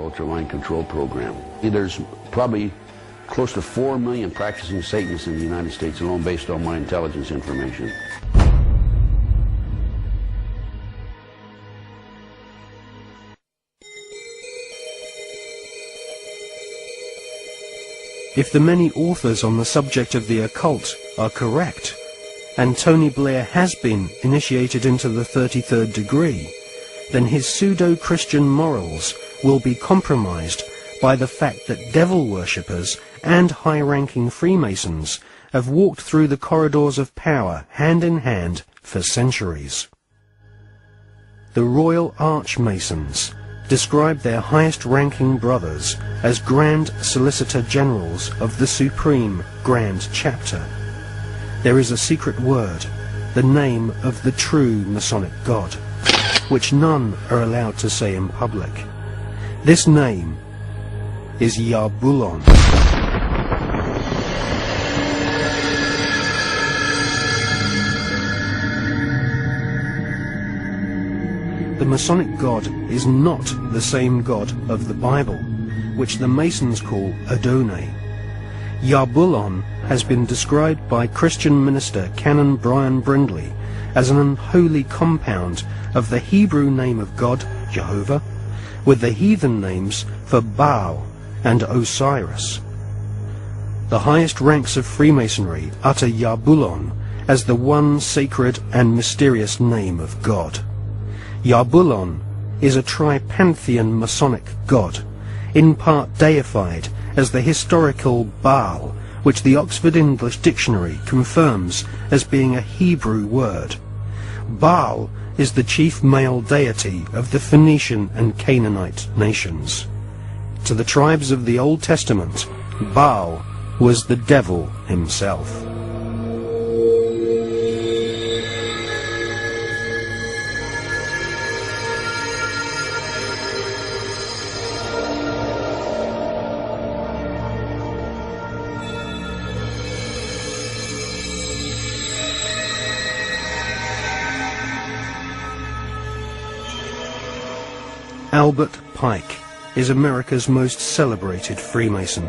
ultra-line control program. There's probably close to 4 million practicing Satanists in the United States alone based on my intelligence information. If the many authors on the subject of the occult are correct, and Tony Blair has been initiated into the 33rd degree, then his pseudo-Christian morals will be compromised by the fact that devil worshippers and high-ranking Freemasons have walked through the corridors of power hand in hand for centuries. The Royal Archmasons describe their highest-ranking brothers as Grand Solicitor Generals of the Supreme Grand Chapter. There is a secret word, the name of the true Masonic God, which none are allowed to say in public. This name is Yarbulon. The Masonic God is not the same God of the Bible, which the Masons call Adonai. Yarbulon has been described by Christian minister Canon Brian Brindley as an unholy compound of the Hebrew name of God, Jehovah, with the heathen names for Baal and Osiris. The highest ranks of Freemasonry utter Yarbulon as the one sacred and mysterious name of God. Yarbulon is a tripantheon Masonic god, in part deified as the historical Baal, which the Oxford English Dictionary confirms as being a Hebrew word. Baal is the chief male deity of the Phoenician and Canaanite nations. To the tribes of the Old Testament, Baal was the devil himself. Albert Pike is America's most celebrated Freemason.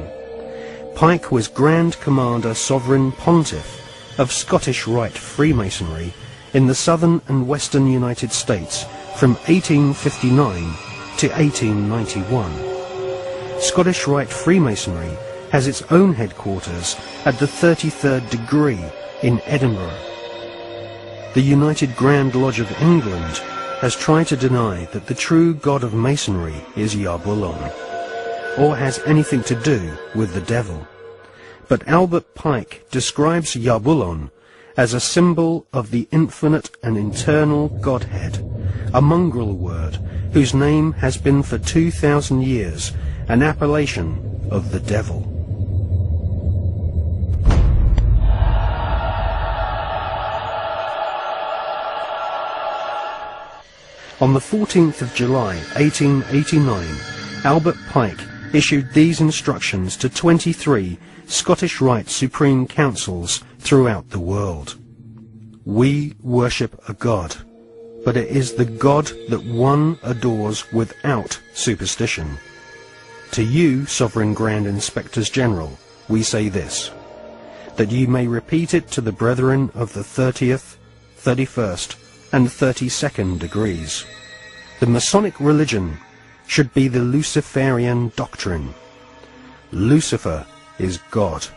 Pike was Grand Commander Sovereign Pontiff of Scottish Rite Freemasonry in the southern and western United States from 1859 to 1891. Scottish Rite Freemasonry has its own headquarters at the 33rd degree in Edinburgh. The United Grand Lodge of England has tried to deny that the true god of Masonry is Yarbulon, or has anything to do with the devil. But Albert Pike describes Yarbulon as a symbol of the infinite and eternal Godhead, a mongrel word whose name has been for 2,000 years an appellation of the devil. On the 14th of July 1889, Albert Pike issued these instructions to 23 Scottish Rite Supreme Councils throughout the world. We worship a God, but it is the God that one adores without superstition. To you, Sovereign Grand Inspectors General, we say this, that you may repeat it to the brethren of the 30th, 31st, and 32nd degrees. The Masonic religion should be the Luciferian doctrine. Lucifer is God.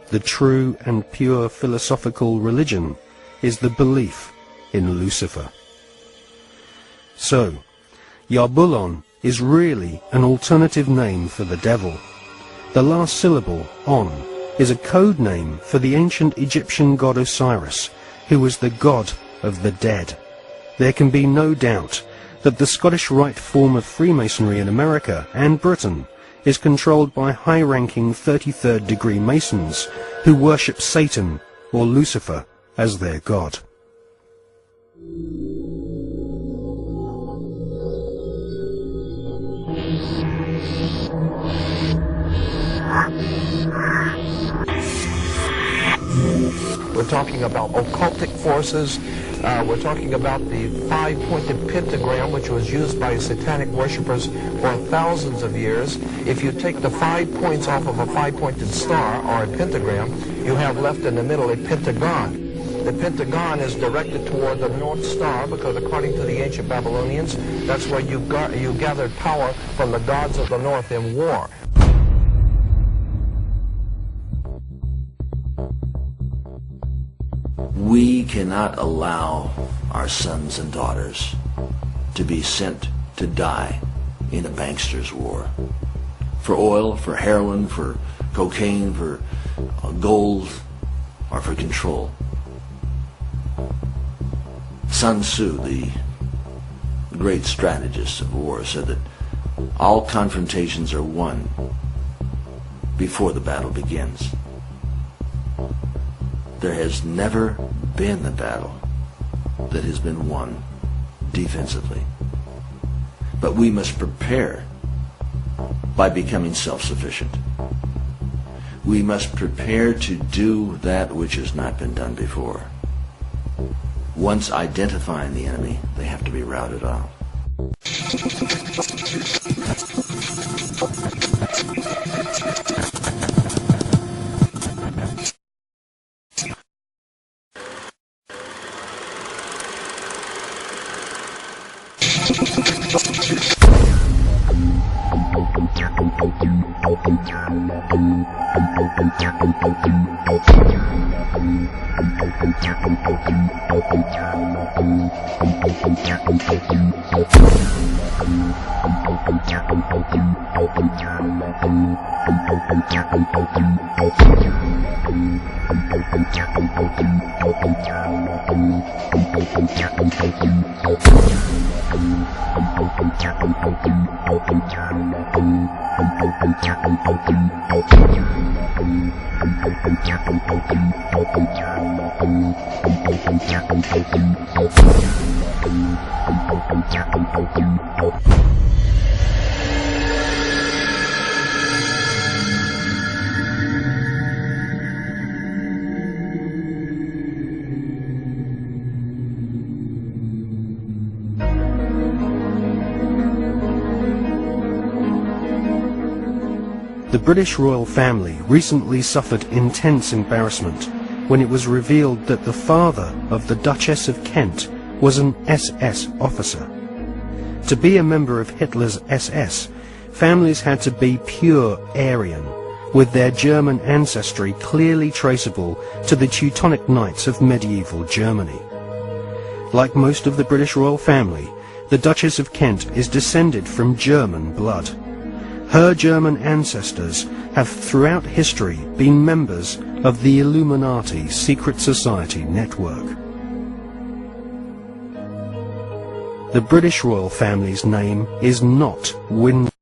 The true and pure philosophical religion is the belief in Lucifer. So, Yarbulon is really an alternative name for the devil. The last syllable, on, is a code name for the ancient Egyptian god Osiris, who was the god of the dead. There can be no doubt that the Scottish Rite form of Freemasonry in America and Britain is controlled by high-ranking 33rd degree Masons who worship Satan or Lucifer as their god. We're talking about occultic forces We're talking about the five-pointed pentagram, which was used by satanic worshippers for thousands of years. If you take the 5 points off of a five-pointed star, or a pentagram, you have left in the middle a pentagon. The pentagon is directed toward the North Star because, according to the ancient Babylonians, that's where you gathered power from the gods of the North in war. We cannot allow our sons and daughters to be sent to die in a bankster's war. For oil, for heroin, for cocaine, for gold, or for control. Sun Tzu, the great strategist of war, said that all confrontations are won before the battle begins. There has never been a battle that has been won defensively. But we must prepare by becoming self-sufficient. We must prepare to do that which has not been done before. Once identifying the enemy, they have to be routed out. The British royal family recently suffered intense embarrassment when it was revealed that the father of the Duchess of Kent was an SS officer. To be a member of Hitler's SS, families had to be pure Aryan, with their German ancestry clearly traceable to the Teutonic Knights of medieval Germany. Like most of the British royal family, the Duchess of Kent is descended from German blood. Her German ancestors have throughout history been members of the Illuminati secret society network. The British royal family's name is not Windsor.